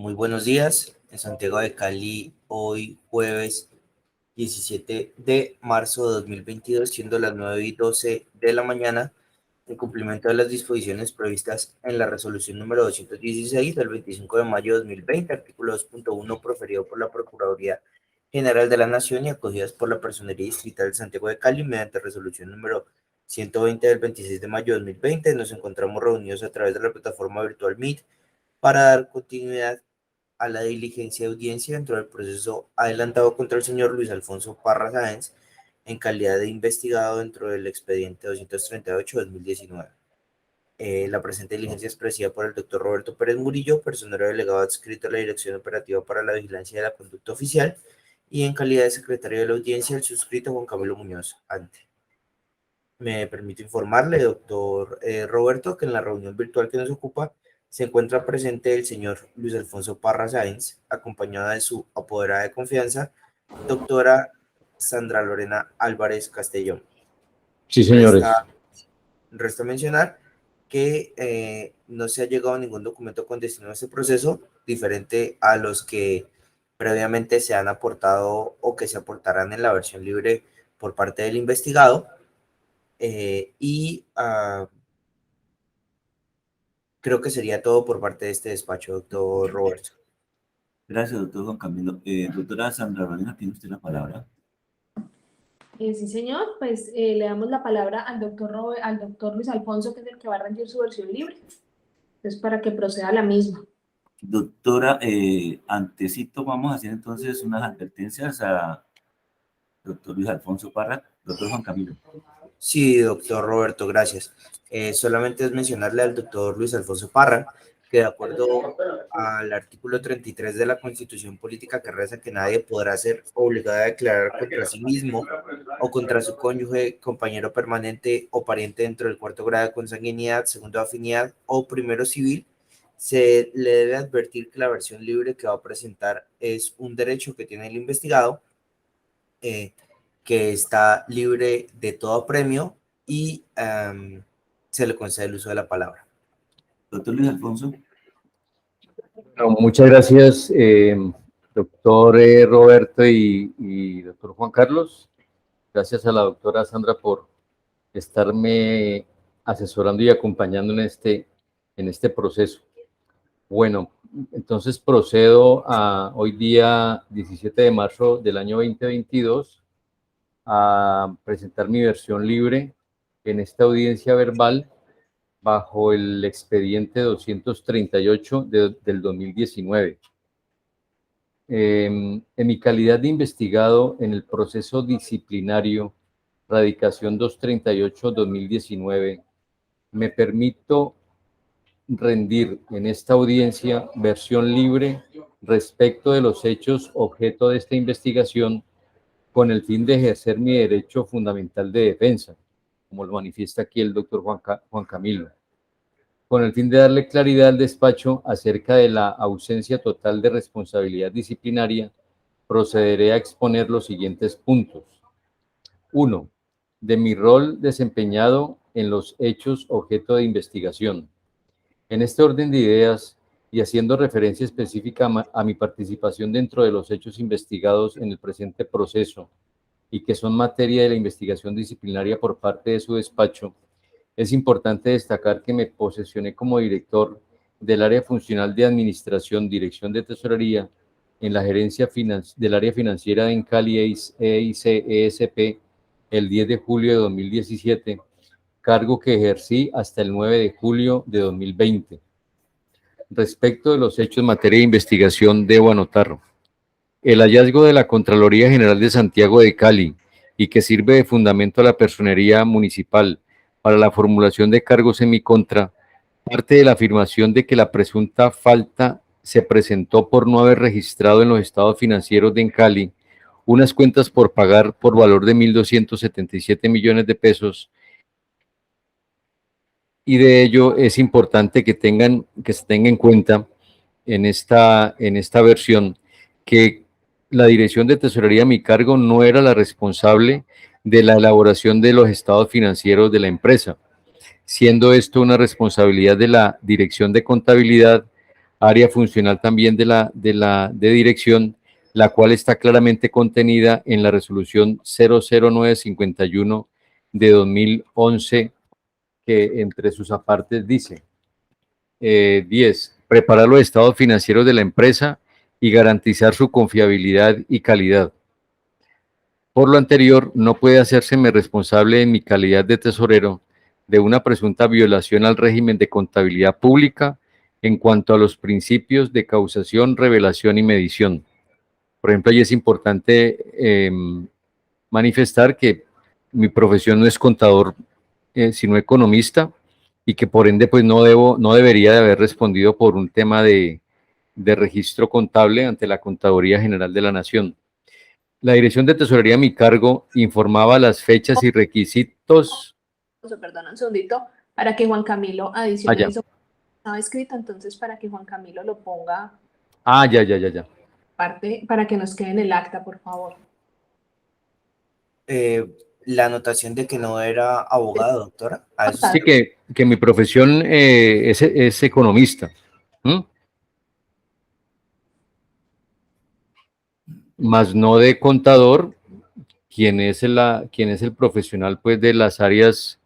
Muy buenos días. En Santiago de Cali, hoy jueves 17 de marzo de 2022, siendo las 9:12 de la mañana, en cumplimiento de las disposiciones previstas en la resolución número 216 del 25 de mayo de 2020, artículo 2.1, proferido por la Procuraduría General de la Nación y acogidas por la Personería Distrital de Santiago de Cali mediante resolución número 120 del 26 de mayo de 2020, nos encontramos reunidos a través de la plataforma virtual Meet para dar continuidad a la diligencia de audiencia dentro del proceso adelantado contra el señor Luis Alfonso Parra Sáenz en calidad de investigado dentro del expediente 238-2019. La presente diligencia es presidida por el doctor Roberto Pérez Murillo, personero delegado adscrito a la Dirección Operativa para la Vigilancia de la Conducta Oficial, y en calidad de secretario de la audiencia, el suscrito Juan Camilo Muñoz Ante. Me permito informarle, doctor Roberto, que en la reunión virtual que nos ocupa se encuentra presente el señor Luis Alfonso Parra Sáenz, acompañada de su apoderada de confianza, doctora Sandra Lorena Álvarez Castellón. Sí, señores. Resta mencionar que no se ha llegado a ningún documento con destino a este proceso, diferente a los que previamente se han aportado o que se aportarán en la versión libre por parte del investigado. Creo que sería todo por parte de este despacho, doctor Roberto. Gracias, doctor Juan Camilo. Doctora Sandra Lorena, tiene usted la palabra. Sí, señor, pues le damos la palabra al doctor Luis Alfonso, que es el que va a rendir su versión libre. Entonces, para que proceda la misma. Doctora, antecito vamos a hacer entonces unas advertencias a doctor Luis Alfonso Parra. Doctor Juan Camilo. Sí, doctor Roberto, gracias. Solamente es mencionarle al doctor Luis Alfonso Parra que de acuerdo al artículo 33 de la Constitución Política que reza que nadie podrá ser obligado a declarar contra sí mismo o contra su cónyuge, compañero permanente o pariente dentro del cuarto grado de consanguinidad, segundo de afinidad o primero civil, se le debe advertir que la versión libre que va a presentar es un derecho que tiene el investigado, que está libre de todo premio y se le concede el uso de la palabra. Doctor Luis Alfonso. No, muchas gracias, doctor Roberto y doctor Juan Carlos. Gracias a la doctora Sandra por estarme asesorando y acompañando en este proceso. Bueno, entonces procedo a hoy día 17 de marzo del año 2022 a presentar mi versión libre en esta audiencia verbal bajo el expediente 238 del 2019. En mi calidad de investigado en el proceso disciplinario Radicación 238-2019, me permito rendir en esta audiencia versión libre respecto de los hechos objeto de esta investigación con el fin de ejercer mi derecho fundamental de defensa, como lo manifiesta aquí el doctor Juan Camilo, con el fin de darle claridad al despacho acerca de la ausencia total de responsabilidad disciplinaria, procederé a exponer los siguientes puntos. 1. De mi rol desempeñado en los hechos objeto de investigación. En este orden de ideas y haciendo referencia específica a mi participación dentro de los hechos investigados en el presente proceso y que son materia de la investigación disciplinaria por parte de su despacho, es importante destacar que me posesioné como director del área funcional de administración, dirección de tesorería en la gerencia del área financiera de Encali EIC-ESP el 10 de julio de 2017, cargo que ejercí hasta el 9 de julio de 2020. Respecto de los hechos en materia de investigación, debo anotar el hallazgo de la Contraloría General de Santiago de Cali y que sirve de fundamento a la personería municipal para la formulación de cargos en mi contra, parte de la afirmación de que la presunta falta se presentó por no haber registrado en los estados financieros de Encali unas cuentas por pagar por valor de 1.277 millones de pesos, y de ello es importante que se tenga en cuenta en esta versión que la Dirección de Tesorería a mi cargo no era la responsable de la elaboración de los estados financieros de la empresa, siendo esto una responsabilidad de la Dirección de Contabilidad, área funcional también de dirección, la cual está claramente contenida en la resolución 00951 de 2011, que entre sus apartes dice: 10. Preparar los estados financieros de la empresa y garantizar su confiabilidad y calidad. Por lo anterior, no puede hacérseme responsable en mi calidad de tesorero de una presunta violación al régimen de contabilidad pública en cuanto a los principios de causación, revelación y medición. Por ejemplo, ahí es importante manifestar que mi profesión no es contador, sino economista, y que por ende pues no debería de haber respondido por un tema de registro contable ante la Contaduría General de la Nación. La Dirección de Tesorería a mi cargo informaba las fechas y requisitos. Perdón, un segundito, para que Juan Camilo adicione Ya. eso. Estaba escrito, entonces para que Juan Camilo lo ponga Ya. parte, para que nos quede en el acta, por favor. La anotación de que no era abogado, doctora. A eso Sí, que mi profesión es economista. Más no de contador, quien es el profesional pues de las áreas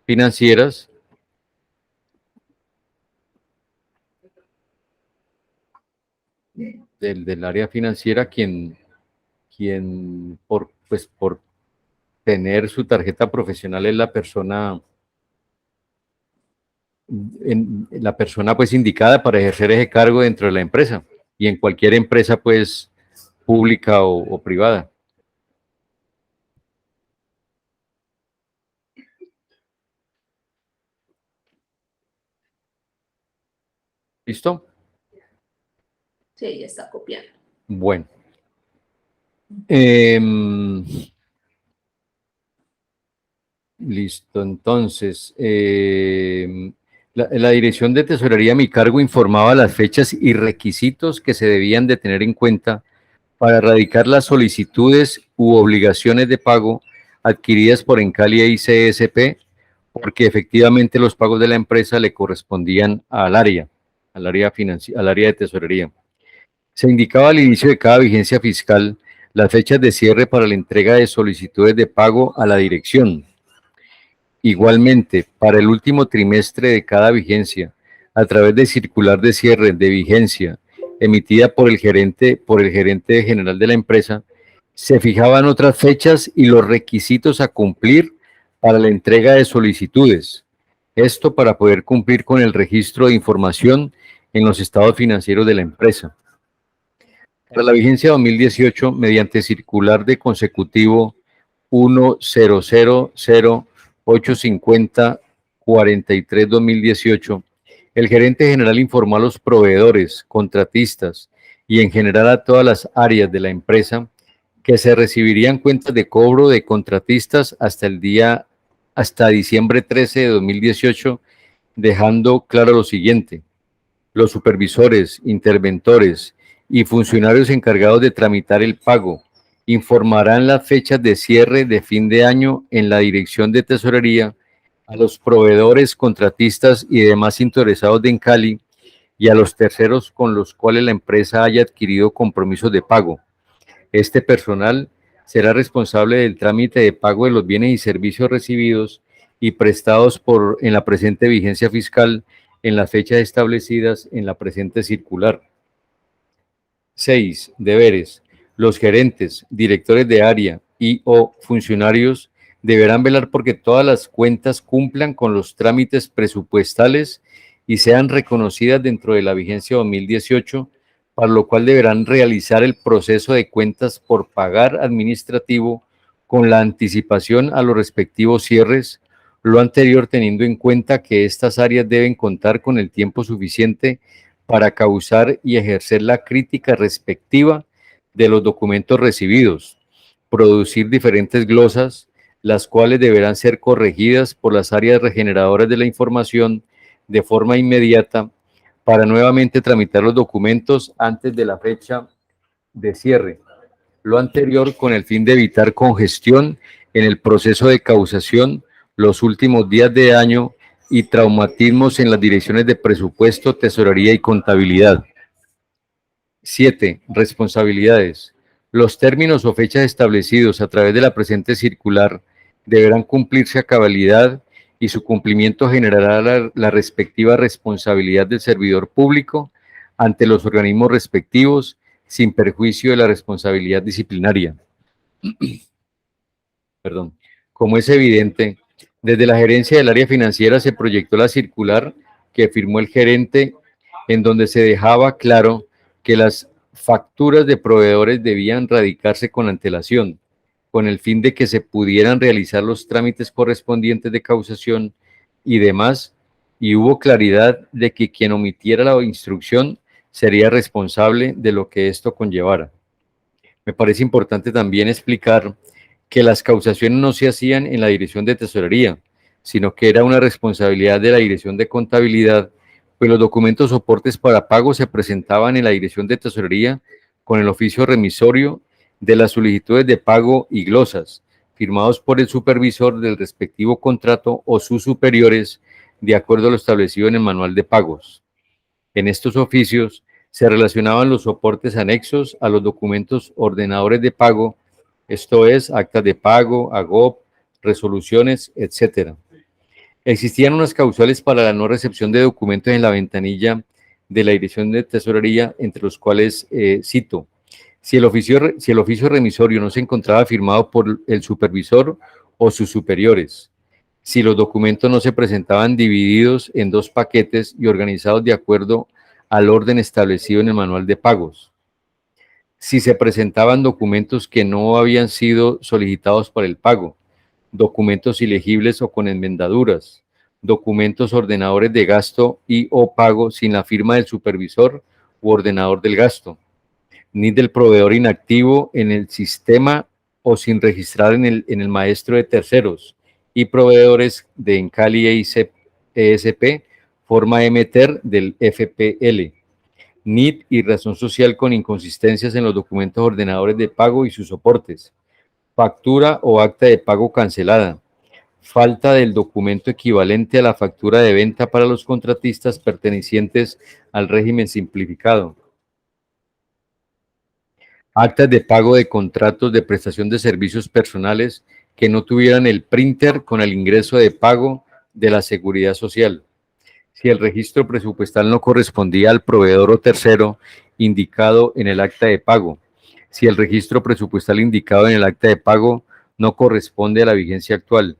financieras. Del área financiera, quien por tener su tarjeta profesional es la persona pues indicada para ejercer ese cargo dentro de la empresa y en cualquier empresa pues pública o privada. ¿Listo? Sí, ya está copiando. Bueno. Listo, entonces, la Dirección de Tesorería a mi cargo informaba las fechas y requisitos que se debían de tener en cuenta para erradicar las solicitudes u obligaciones de pago adquiridas por Encali e ICSP, porque efectivamente los pagos de la empresa le correspondían al área de tesorería. Se indicaba al inicio de cada vigencia fiscal las fechas de cierre para la entrega de solicitudes de pago a la dirección. Igualmente, para el último trimestre de cada vigencia, a través de circular de cierre de vigencia emitida por el gerente general de la empresa, se fijaban otras fechas y los requisitos a cumplir para la entrega de solicitudes. Esto para poder cumplir con el registro de información en los estados financieros de la empresa. Para la vigencia 2018, mediante circular de consecutivo 10085043-2018, el gerente general informó a los proveedores, contratistas y en general a todas las áreas de la empresa que se recibirían cuentas de cobro de contratistas hasta diciembre 13 de 2018, dejando claro lo siguiente: los supervisores, interventores y funcionarios encargados de tramitar el pago informarán las fechas de cierre de fin de año en la Dirección de Tesorería a los proveedores, contratistas y demás interesados de Encali y a los terceros con los cuales la empresa haya adquirido compromisos de pago. Este personal será responsable del trámite de pago de los bienes y servicios recibidos y prestados en la presente vigencia fiscal en las fechas establecidas en la presente circular. 6. Deberes. Los gerentes, directores de área y o funcionarios deberán velar porque todas las cuentas cumplan con los trámites presupuestales y sean reconocidas dentro de la vigencia 2018, para lo cual deberán realizar el proceso de cuentas por pagar administrativo con la anticipación a los respectivos cierres, lo anterior teniendo en cuenta que estas áreas deben contar con el tiempo suficiente para causar y ejercer la crítica respectiva de los documentos recibidos, producir diferentes glosas, las cuales deberán ser corregidas por las áreas regeneradoras de la información de forma inmediata para nuevamente tramitar los documentos antes de la fecha de cierre. Lo anterior con el fin de evitar congestión en el proceso de causación los últimos días de año y traumatismos en las direcciones de presupuesto, tesorería y contabilidad. 7. Responsabilidades. Los términos o fechas establecidos a través de la presente circular deberán cumplirse a cabalidad y su cumplimiento generará la respectiva responsabilidad del servidor público ante los organismos respectivos sin perjuicio de la responsabilidad disciplinaria. Perdón. Como es evidente, desde la gerencia del área financiera se proyectó la circular que firmó el gerente, en donde se dejaba claro que las facturas de proveedores debían radicarse con antelación, con el fin de que se pudieran realizar los trámites correspondientes de causación y demás, y hubo claridad de que quien omitiera la instrucción sería responsable de lo que esto conllevara. Me parece importante también explicar que las causaciones no se hacían en la Dirección de Tesorería, sino que era una responsabilidad de la Dirección de Contabilidad, pues los documentos soportes para pago se presentaban en la Dirección de Tesorería con el oficio remisorio de las solicitudes de pago y glosas, firmados por el supervisor del respectivo contrato o sus superiores, de acuerdo a lo establecido en el manual de pagos. En estos oficios se relacionaban los soportes anexos a los documentos ordenadores de pago, esto es, actas de pago, AGOP, resoluciones, etc. Existían unas causales para la no recepción de documentos en la ventanilla de la Dirección de Tesorería, entre los cuales cito: si el oficio remisorio no se encontraba firmado por el supervisor o sus superiores, si los documentos no se presentaban divididos en 2 paquetes y organizados de acuerdo al orden establecido en el manual de pagos, si se presentaban documentos que no habían sido solicitados para el pago, documentos ilegibles o con enmendaduras, documentos ordenadores de gasto y o pago sin la firma del supervisor u ordenador del gasto, ni del proveedor inactivo en el sistema o sin registrar en el maestro de terceros, y proveedores de Encali ESP, forma MTER del FPL, NIT y razón social con inconsistencias en los documentos ordenadores de pago y sus soportes, factura o acta de pago cancelada, falta del documento equivalente a la factura de venta para los contratistas pertenecientes al régimen simplificado, actas de pago de contratos de prestación de servicios personales que no tuvieran el printer con el ingreso de pago de la Seguridad Social, si el registro presupuestal no correspondía al proveedor o tercero indicado en el acta de pago, si el registro presupuestal indicado en el acta de pago no corresponde a la vigencia actual,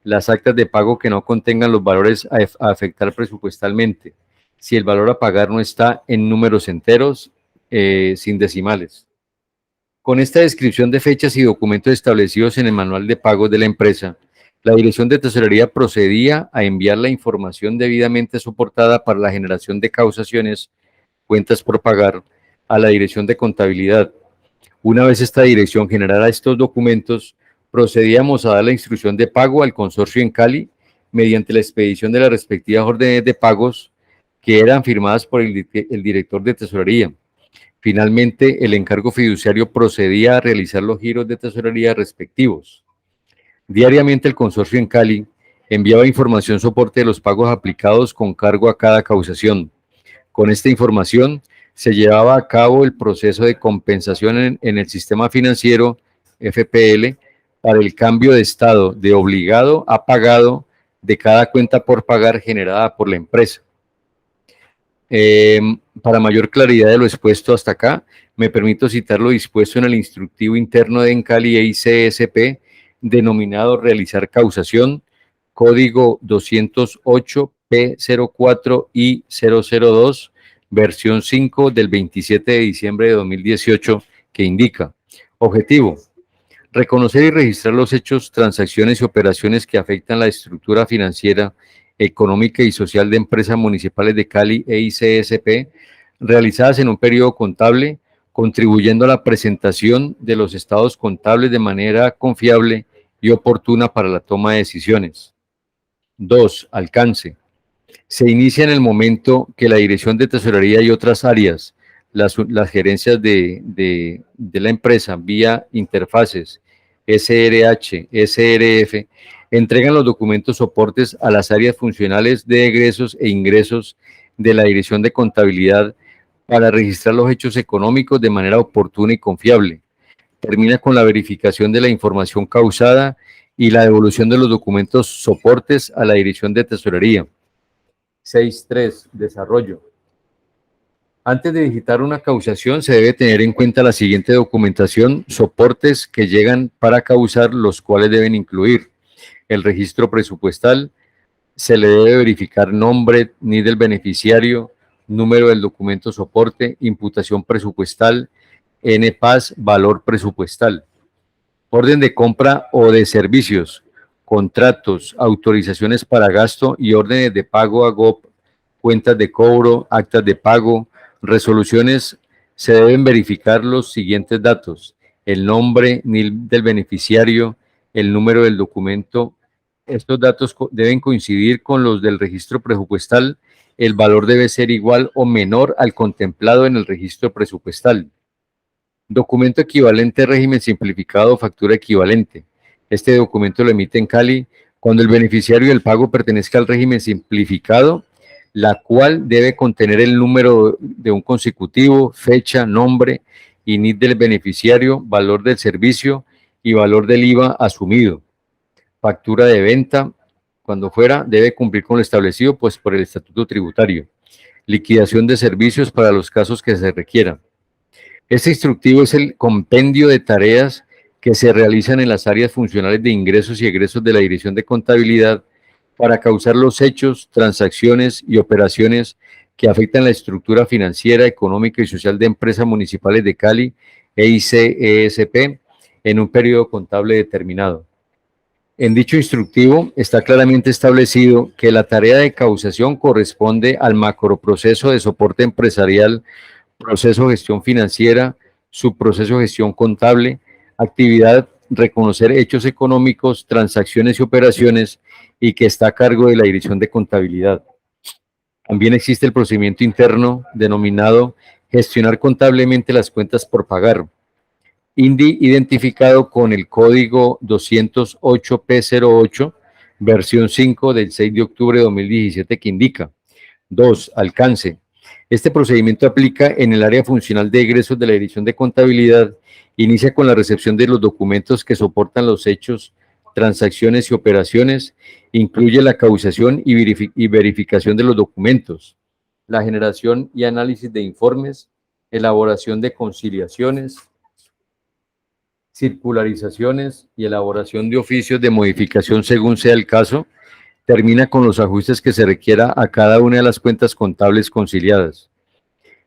las actas de pago que no contengan los valores a afectar presupuestalmente, si el valor a pagar no está en números enteros, sin decimales. Con esta descripción de fechas y documentos establecidos en el manual de pagos de la empresa, la Dirección de Tesorería procedía a enviar la información debidamente soportada para la generación de causaciones, cuentas por pagar, a la Dirección de Contabilidad. Una vez esta dirección generara estos documentos, procedíamos a dar la instrucción de pago al consorcio Encali mediante la expedición de las respectivas órdenes de pagos que eran firmadas por el director de Tesorería. Finalmente, el encargo fiduciario procedía a realizar los giros de tesorería respectivos. Diariamente el consorcio Encali enviaba información soporte de los pagos aplicados con cargo a cada causación. Con esta información se llevaba a cabo el proceso de compensación en el sistema financiero FPL para el cambio de estado de obligado a pagado de cada cuenta por pagar generada por la empresa. Para mayor claridad de lo expuesto hasta acá, me permito citar lo dispuesto en el instructivo interno de Encali EICSP, denominado Realizar Causación, código 208 P04 y 002, versión 5 del 27 de diciembre de 2018, que indica: objetivo, reconocer y registrar los hechos, transacciones y operaciones que afectan la estructura financiera, económica y social de empresas municipales de Cali EICSP, realizadas en un periodo contable, contribuyendo a la presentación de los estados contables de manera confiable y oportuna para la toma de decisiones. 2. Alcance. Se inicia en el momento que la Dirección de Tesorería y otras áreas, las gerencias de la empresa, vía interfaces, SRH, SRF, entregan los documentos soportes a las áreas funcionales de egresos e ingresos de la Dirección de Contabilidad para registrar los hechos económicos de manera oportuna y confiable. Termina con la verificación de la información causada y la devolución de los documentos soportes a la Dirección de Tesorería. 6.3. Desarrollo. Antes de digitar una causación, se debe tener en cuenta la siguiente documentación, soportes que llegan para causar, los cuales deben incluir el registro presupuestal, se le debe verificar nombre, NID del beneficiario, número del documento soporte, imputación presupuestal, NPAS, valor presupuestal, orden de compra o de servicios, contratos, autorizaciones para gasto y órdenes de pago a GOP, cuentas de cobro, actas de pago, resoluciones. Se deben verificar los siguientes datos: el nombre, NID del beneficiario, el número del documento. Estos datos deben coincidir con los del registro presupuestal. El valor debe ser igual o menor al contemplado en el registro presupuestal. Documento equivalente, régimen simplificado o factura equivalente. Este documento lo emite en Cali cuando el beneficiario del pago pertenezca al régimen simplificado, la cual debe contener el número de un consecutivo, fecha, nombre y NID del beneficiario, valor del servicio y valor del IVA asumido. Factura de venta, cuando fuera, debe cumplir con lo establecido pues por el estatuto tributario. Liquidación de servicios para los casos que se requieran. Este instructivo es el compendio de tareas que se realizan en las áreas funcionales de ingresos y egresos de la Dirección de Contabilidad para causar los hechos, transacciones y operaciones que afectan la estructura financiera, económica y social de empresas municipales de Cali, EIC, ESP, en un periodo contable determinado. En dicho instructivo está claramente establecido que la tarea de causación corresponde al macroproceso de soporte empresarial, proceso de gestión financiera, subproceso de gestión contable, actividad, reconocer hechos económicos, transacciones y operaciones, y que está a cargo de la Dirección de Contabilidad. También existe el procedimiento interno denominado gestionar contablemente las cuentas por pagar, INDI identificado con el código 208P08, versión 5 del 6 de octubre de 2017, que indica: 2. Alcance. Este procedimiento aplica en el área funcional de egresos de la Dirección de Contabilidad. Inicia con la recepción de los documentos que soportan los hechos, transacciones y operaciones. Incluye la causación y verificación de los documentos, la generación y análisis de informes, elaboración de conciliaciones, circularizaciones y elaboración de oficios de modificación según sea el caso. Termina con los ajustes que se requiera a cada una de las cuentas contables conciliadas.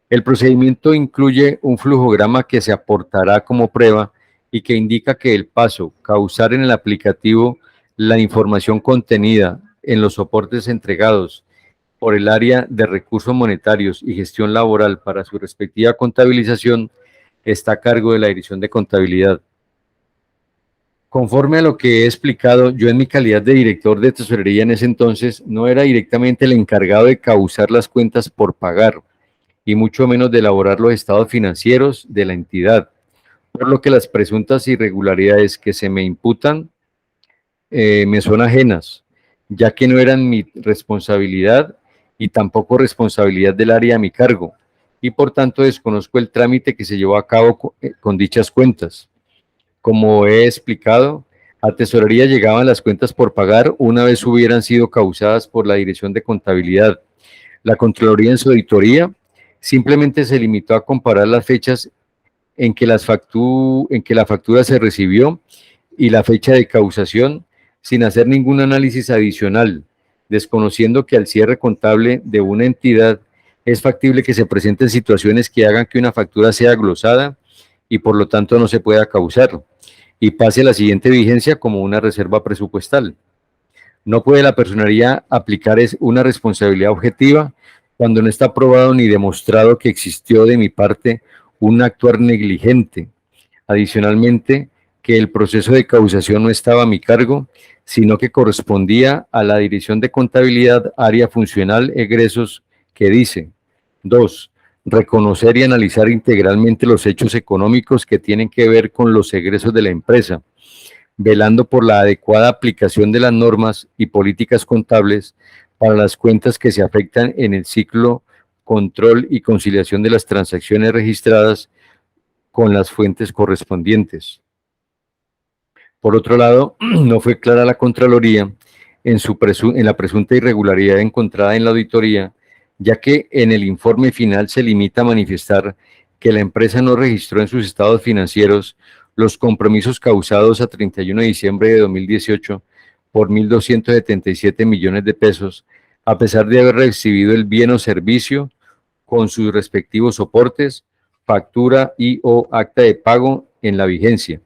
El procedimiento incluye un flujograma que se aportará como prueba y que indica que el paso causar en el aplicativo la información contenida en los soportes entregados por el área de recursos monetarios y gestión laboral para su respectiva contabilización está a cargo de la Dirección de Contabilidad. Conforme a lo que he explicado, yo en mi calidad de director de tesorería en ese entonces no era directamente el encargado de causar las cuentas por pagar y mucho menos de elaborar los estados financieros de la entidad, por lo que las presuntas irregularidades que se me imputan me son ajenas, ya que no eran mi responsabilidad y tampoco responsabilidad del área a mi cargo, y por tanto desconozco el trámite que se llevó a cabo con dichas cuentas. Como he explicado, a tesorería llegaban las cuentas por pagar una vez hubieran sido causadas por la Dirección de Contabilidad. La Contraloría en su auditoría simplemente se limitó a comparar las fechas en que la factura se recibió y la fecha de causación, sin hacer ningún análisis adicional, desconociendo que al cierre contable de una entidad es factible que se presenten situaciones que hagan que una factura sea glosada y por lo tanto no se pueda causar y pase a la siguiente vigencia como una reserva presupuestal. No puede la personería aplicar una responsabilidad objetiva cuando no está probado ni demostrado que existió de mi parte un actuar negligente. Adicionalmente, que el proceso de causación no estaba a mi cargo, sino que correspondía a la Dirección de Contabilidad, área funcional, egresos, que dice: 2. Reconocer y analizar integralmente los hechos económicos que tienen que ver con los egresos de la empresa, velando por la adecuada aplicación de las normas y políticas contables para las cuentas que se afectan en el ciclo, control y conciliación de las transacciones registradas con las fuentes correspondientes. Por otro lado, no fue clara la Contraloría en la presunta irregularidad encontrada en la auditoría, ya que en el informe final se limita a manifestar que la empresa no registró en sus estados financieros los compromisos causados a 31 de diciembre de 2018 por 1.277 millones de pesos, a pesar de haber recibido el bien o servicio con sus respectivos soportes, factura y o acta de pago en la vigencia.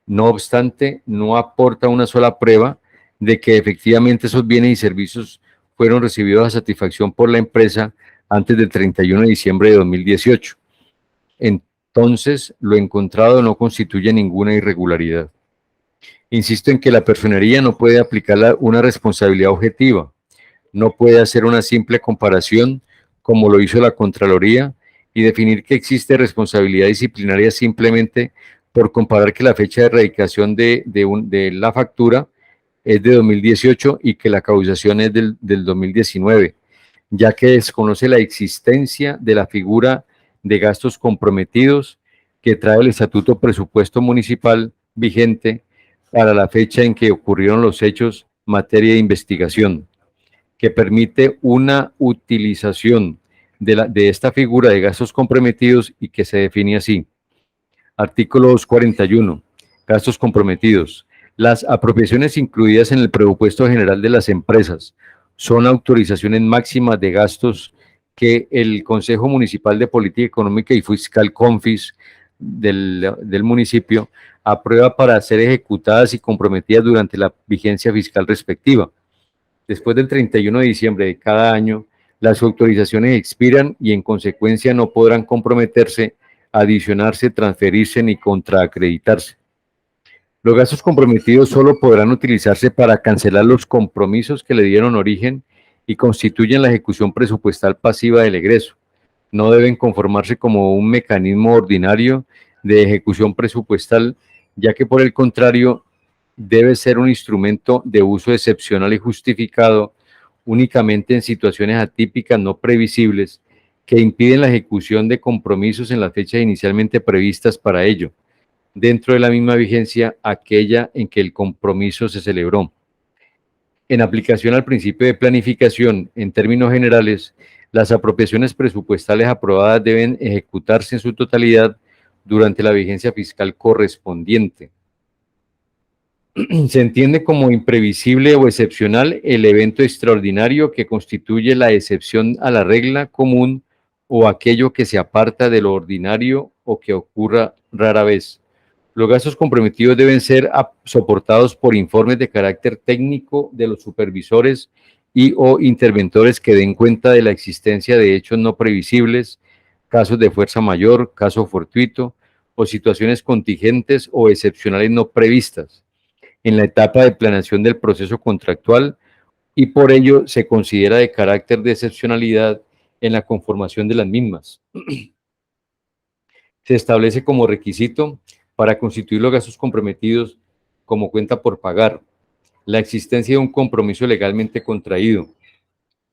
No obstante, no aporta una sola prueba de que efectivamente esos bienes y servicios fueron recibidos a satisfacción por la empresa antes del 31 de diciembre de 2018. Entonces, lo encontrado no constituye ninguna irregularidad. Insisto en que la personería no puede aplicar una responsabilidad objetiva, no puede hacer una simple comparación como lo hizo la Contraloría y definir que existe responsabilidad disciplinaria simplemente por comparar que la fecha de erradicación de la factura es de 2018 y que la causación es del 2019, ya que desconoce la existencia de la figura de gastos comprometidos que trae el Estatuto Presupuesto Municipal vigente para la fecha en que ocurrieron los hechos materia de investigación, que permite una utilización de esta figura de gastos comprometidos y que se define así. Artículo 241. Gastos comprometidos. Las apropiaciones incluidas en el presupuesto general de las empresas son autorizaciones máximas de gastos que el Consejo Municipal de Política Económica y Fiscal CONFIS del municipio aprueba para ser ejecutadas y comprometidas durante la vigencia fiscal respectiva. Después del 31 de diciembre de cada año, las autorizaciones expiran y en consecuencia no podrán comprometerse, adicionarse, transferirse ni contraacreditarse. Los gastos comprometidos solo podrán utilizarse para cancelar los compromisos que le dieron origen y constituyen la ejecución presupuestal pasiva del egreso. No deben conformarse como un mecanismo ordinario de ejecución presupuestal, ya que por el contrario debe ser un instrumento de uso excepcional y justificado únicamente en situaciones atípicas no previsibles que impiden la ejecución de compromisos en las fechas inicialmente previstas para ello, dentro de la misma vigencia aquella en que el compromiso se celebró. En aplicación al principio de planificación, en términos generales, las apropiaciones presupuestales aprobadas deben ejecutarse en su totalidad durante la vigencia fiscal correspondiente. Se entiende como imprevisible o excepcional el evento extraordinario que constituye la excepción a la regla común o aquello que se aparta de lo ordinario o que ocurra rara vez. Los gastos comprometidos deben ser soportados por informes de carácter técnico de los supervisores y o interventores que den cuenta de la existencia de hechos no previsibles, casos de fuerza mayor, caso fortuito o situaciones contingentes o excepcionales no previstas en la etapa de planeación del proceso contractual y por ello se considera de carácter de excepcionalidad en la conformación de las mismas. Se establece como requisito para constituir los gastos comprometidos como cuenta por pagar la existencia de un compromiso legalmente contraído.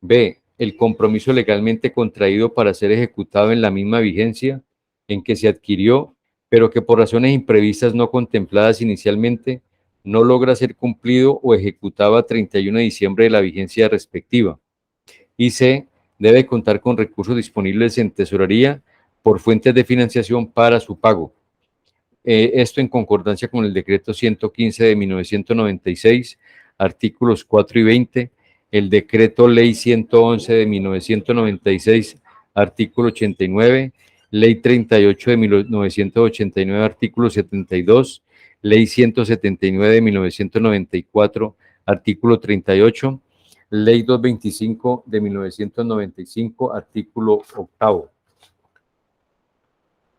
B. El compromiso legalmente contraído para ser ejecutado en la misma vigencia en que se adquirió, pero que por razones imprevistas no contempladas inicialmente, no logra ser cumplido o ejecutado a 31 de diciembre de la vigencia respectiva. Y C. Debe contar con recursos disponibles en tesorería por fuentes de financiación para su pago. Esto en concordancia con el decreto 115 de 1996, artículos 4 y 20, el decreto ley 111 de 1996, artículo 89, ley 38 de 1989, artículo 72, ley 179 de 1994, artículo 38, ley 225 de 1995, artículo 8.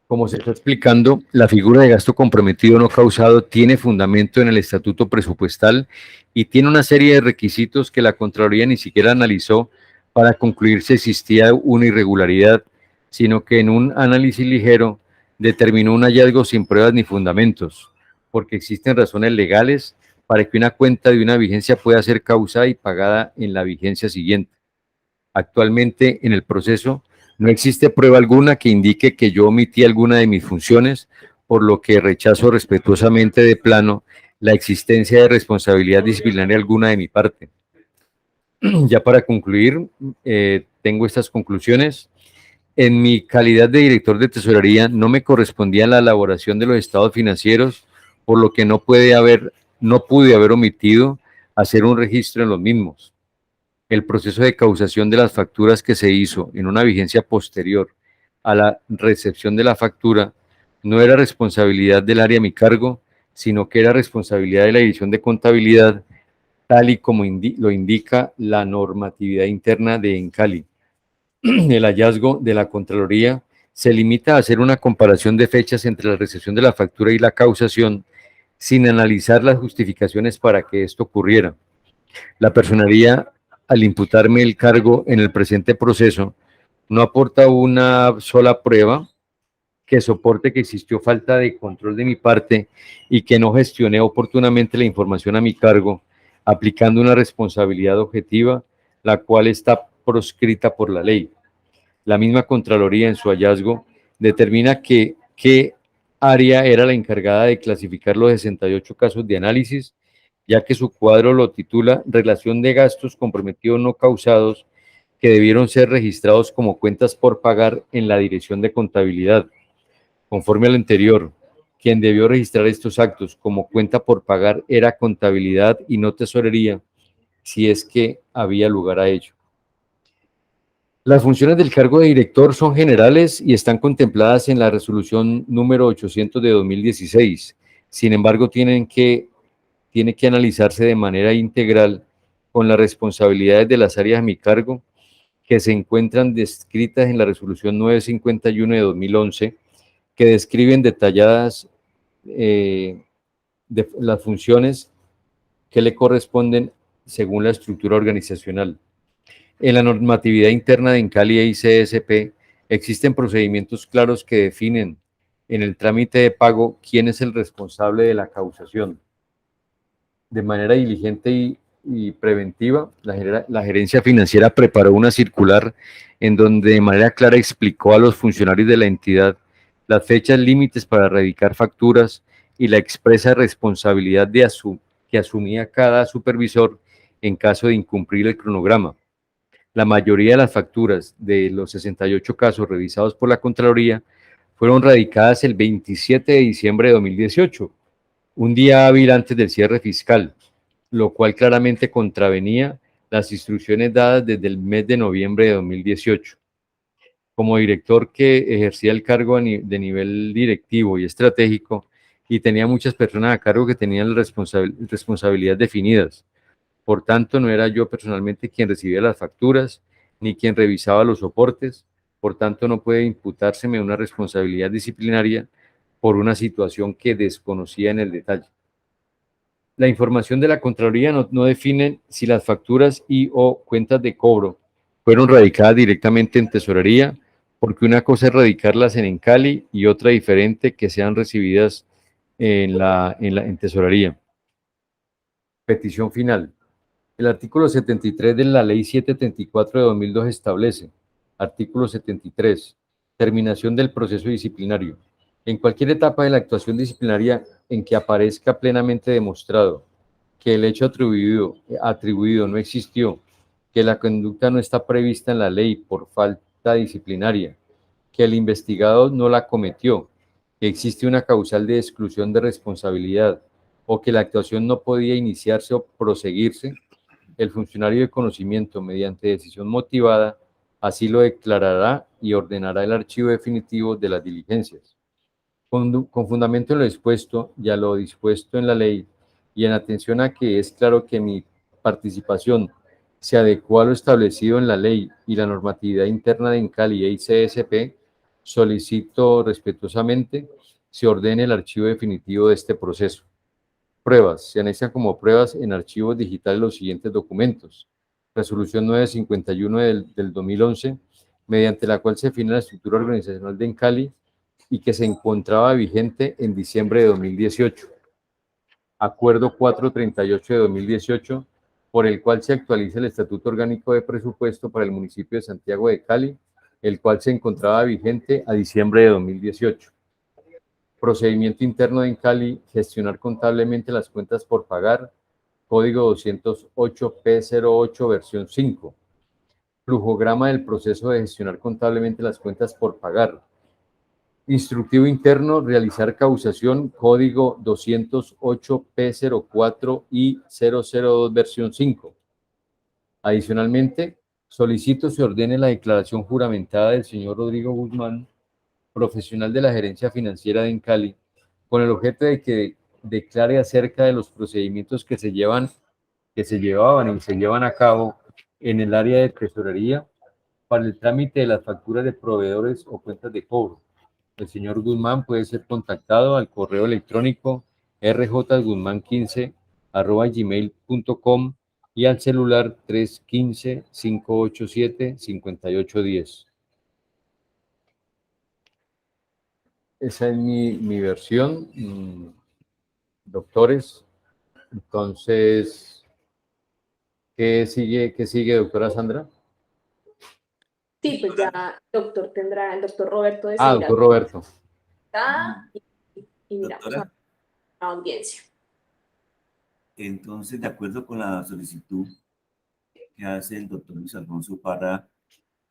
Como se está explicando, la figura de gasto comprometido no causado tiene fundamento en el estatuto presupuestal y tiene una serie de requisitos que la Contraloría ni siquiera analizó para concluir si existía una irregularidad, sino que en un análisis ligero determinó un hallazgo sin pruebas ni fundamentos. porque existen razones legales para que una cuenta de una vigencia pueda ser causada y pagada en la vigencia siguiente. Actualmente, en el proceso, no existe prueba alguna que indique que yo omití alguna de mis funciones, por lo que rechazo respetuosamente de plano la existencia de responsabilidad disciplinaria alguna de mi parte. Ya para concluir, tengo estas conclusiones. En mi calidad de director de tesorería, no me correspondía la elaboración de los estados financieros, por lo que no pude haber omitido hacer un registro en los mismos. El proceso de causación de las facturas que se hizo en una vigencia posterior a la recepción de la factura no era responsabilidad del área a mi cargo, sino que era responsabilidad de la División de Contabilidad, tal y como lo indica la normatividad interna de Encali. El hallazgo de la Contraloría se limita a hacer una comparación de fechas entre la recepción de la factura y la causación, sin analizar las justificaciones para que esto ocurriera. La personería, al imputarme el cargo en el presente proceso, no aporta una sola prueba que soporte que existió falta de control de mi parte y que no gestioné oportunamente la información a mi cargo, aplicando una responsabilidad objetiva, la cual está proscrita por la ley. La misma Contraloría, en su hallazgo, determina que qué área era la encargada de clasificar los 68 casos de análisis, ya que su cuadro lo titula Relación de gastos comprometidos no causados que debieron ser registrados como cuentas por pagar en la Dirección de Contabilidad. Conforme al anterior, quien debió registrar estos actos como cuenta por pagar era Contabilidad y no Tesorería, si es que había lugar a ello. Las funciones del cargo de director son generales y están contempladas en la resolución número 800 de 2016. Sin embargo, tiene que analizarse de manera integral con las responsabilidades de las áreas a mi cargo, que se encuentran descritas en la resolución 951 de 2011, que describen detalladas de las funciones que le corresponden según la estructura organizacional. En la normatividad interna de Encali e ICSP existen procedimientos claros que definen en el trámite de pago quién es el responsable de la causación. De manera diligente y preventiva, la gerencia financiera preparó una circular en donde de manera clara explicó a los funcionarios de la entidad las fechas límites para erradicar facturas y la expresa responsabilidad que asumía cada supervisor en caso de incumplir el cronograma. La mayoría de las facturas de los 68 casos revisados por la Contraloría fueron radicadas el 27 de diciembre de 2018, un día hábil antes del cierre fiscal, lo cual claramente contravenía las instrucciones dadas desde el mes de noviembre de 2018. Como director que ejercía el cargo de nivel directivo y estratégico y tenía muchas personas a cargo que tenían responsabilidades definidas. Por tanto, no era yo personalmente quien recibía las facturas ni quien revisaba los soportes. Por tanto, no puede imputárseme una responsabilidad disciplinaria por una situación que desconocía en el detalle. La información de la Contraloría no define si las facturas y/o cuentas de cobro fueron radicadas directamente en tesorería, porque una cosa es radicarlas en Encali y otra diferente que sean recibidas en tesorería. Petición final. El artículo 73 de la Ley 734 de 2002 establece, artículo 73, terminación del proceso disciplinario. En cualquier etapa de la actuación disciplinaria en que aparezca plenamente demostrado que el hecho atribuido no existió, que la conducta no está prevista en la ley por falta disciplinaria, que el investigado no la cometió, que existe una causal de exclusión de responsabilidad o que la actuación no podía iniciarse o proseguirse, el funcionario de conocimiento, mediante decisión motivada, así lo declarará y ordenará el archivo definitivo de las diligencias. Con fundamento en lo expuesto y a lo dispuesto en la ley, y en atención a que es claro que mi participación se adecuó a lo establecido en la ley y la normatividad interna de Encali e ICSP, solicito respetuosamente se ordene el archivo definitivo de este proceso. Pruebas. Se anexan como pruebas en archivos digitales los siguientes documentos. Resolución 951 del 2011, mediante la cual se define la estructura organizacional de Encali y que se encontraba vigente en diciembre de 2018. Acuerdo 438 de 2018, por el cual se actualiza el Estatuto Orgánico de Presupuesto para el municipio de Santiago de Cali, el cual se encontraba vigente a diciembre de 2018. Procedimiento interno en Cali, gestionar contablemente las cuentas por pagar, código 208P08, versión 5. Flujograma del proceso de gestionar contablemente las cuentas por pagar. Instructivo interno, realizar causación, código 208P04 y 002, versión 5. Adicionalmente, solicito se ordene la declaración juramentada del señor Rodrigo Guzmán, profesional de la gerencia financiera de Encali, con el objeto de que declare acerca de los procedimientos que se llevaban y se llevan a cabo en el área de tesorería para el trámite de las facturas de proveedores o cuentas de cobro. El señor Guzmán puede ser contactado al correo electrónico rjguzman15@gmail.com y al celular 315-587-5810. Esa es mi versión, doctores. Entonces, ¿qué sigue, doctora Sandra? Sí, pues ya el doctor Roberto Ah, decidirá doctor Roberto. y miramos Doctora, a la audiencia. entonces, de acuerdo con la solicitud que hace el doctor Luis Alfonso Parra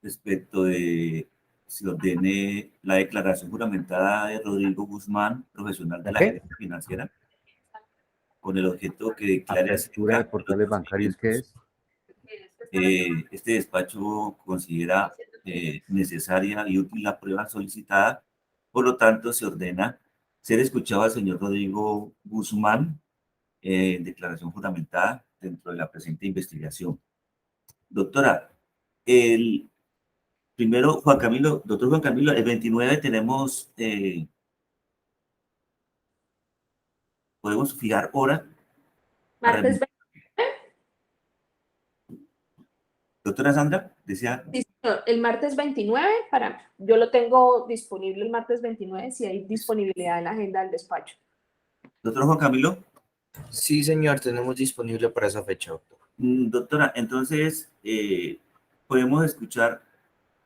respecto de se ordene la declaración juramentada de Rodrigo Guzmán, profesional de la ¿Qué? gerencia financiera, con el objeto que declare Apertura de acerca de los portales bancarios, ¿qué procedimientos. es? Este despacho considera necesaria y útil la prueba solicitada, por lo tanto se ordena ser escuchado al señor Rodrigo Guzmán en declaración juramentada dentro de la presente investigación. Doctora, el primero, doctor Juan Camilo, el 29 tenemos, podemos fijar hora. Martes 20, Doctora Sandra, decía. sí, señor, el martes 29, yo lo tengo disponible el martes 29 si hay disponibilidad en la agenda del despacho. Doctor Juan Camilo. Sí, señor, tenemos disponible para esa fecha, doctor. Doctora, entonces podemos escuchar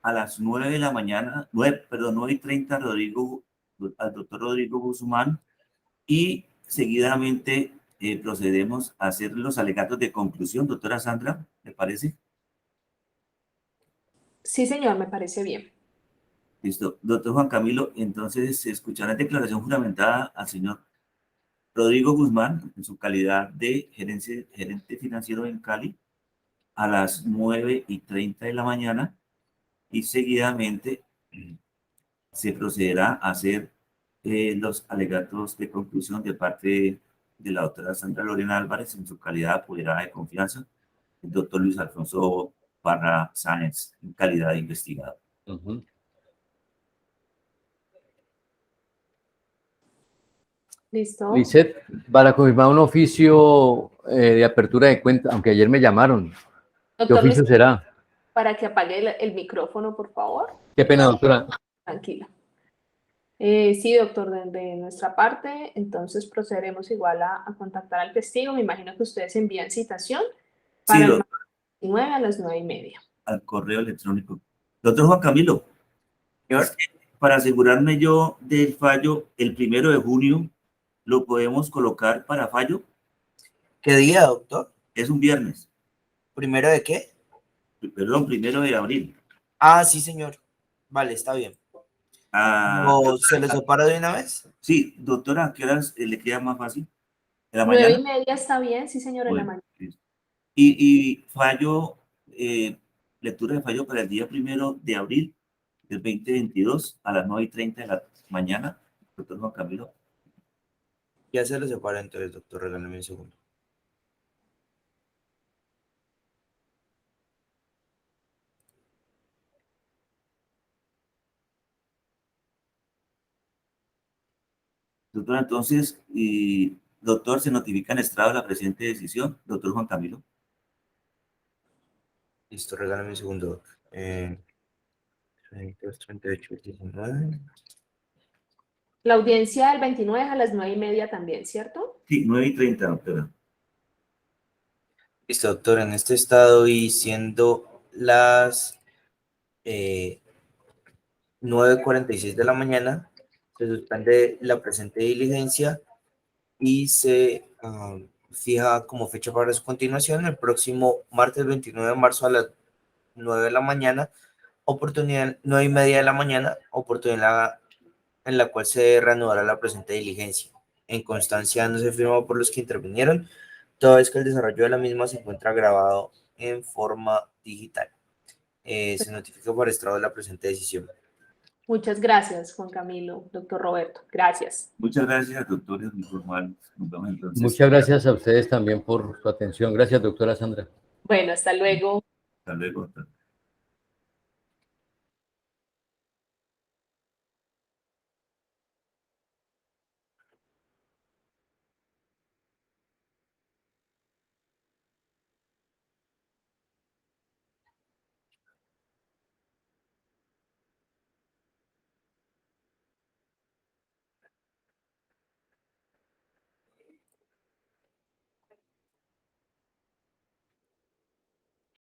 a las 9 de la mañana, 9:30 al doctor Rodrigo Guzmán y seguidamente procedemos a hacer los alegatos de conclusión. Doctora Sandra, ¿le parece? Sí, señor, me parece bien. Listo. Doctor Juan Camilo, entonces se escuchará declaración juramentada al señor Rodrigo Guzmán en su calidad de gerente financiero en Cali a las 9:30 de la mañana y seguidamente se procederá a hacer los alegatos de conclusión de parte de la doctora Sandra Lorena Álvarez en su calidad de apoderada de confianza, el doctor Luis Alfonso Parra Sáenz en calidad de investigador. ¿Listo? Lisset, para confirmar un oficio de apertura de cuenta, aunque ayer me llamaron, ¿qué Doctor oficio Luis, será? para que apague el micrófono, por favor. Qué pena, doctora. Tranquila. Sí, doctor, de nuestra parte, entonces procederemos igual a contactar al testigo. Me imagino que ustedes envían citación para Sí, el martes 9 a las 9:30. al correo electrónico. Doctor Juan Camilo, para asegurarme yo del fallo, el 1 de junio, ¿lo podemos colocar para fallo? ¿Qué día, doctor? Es un viernes. ¿Primero de qué? Perdón, 1 de abril. Ah, sí, señor. Vale, está bien. ¿O se lo separa de una vez? Sí, doctora, ¿a qué horas le queda más fácil? ¿En la 9:30 mañana? está bien, sí, señor, en la Bueno, mañana. sí. Y fallo, lectura de fallo para el día 1 de abril del 2022 a las 9:30 de la mañana, doctor Juan Camilo. Ya se lo separa entonces, doctor. Regálame un segundo. Doctora, entonces, doctor, se notifica en estrado la presente decisión, doctor Juan Camilo. Listo, regálame un segundo. 32, 38, 19. La audiencia del 29 a las 9:30 también, ¿cierto? Sí, 9:30, doctora. Listo, doctor, en este estado y siendo las 9:46 de la mañana, se suspende la presente diligencia y se fija como fecha para su continuación el próximo martes 29 de marzo a las 9 de la mañana, oportunidad 9:30 de la mañana, oportunidad en la cual se reanudará la presente diligencia. En constancia no se firma por los que intervinieron, toda vez que el desarrollo de la misma se encuentra grabado en forma digital. Se notifica por estrado de la presente decisión. Muchas gracias, Juan Camilo, doctor Roberto. Gracias. Muchas gracias, doctores, muy formal. Nos vemos entonces. Muchas gracias a ustedes también por su atención. Gracias, doctora Sandra. Bueno, hasta luego. Hasta luego, doctor.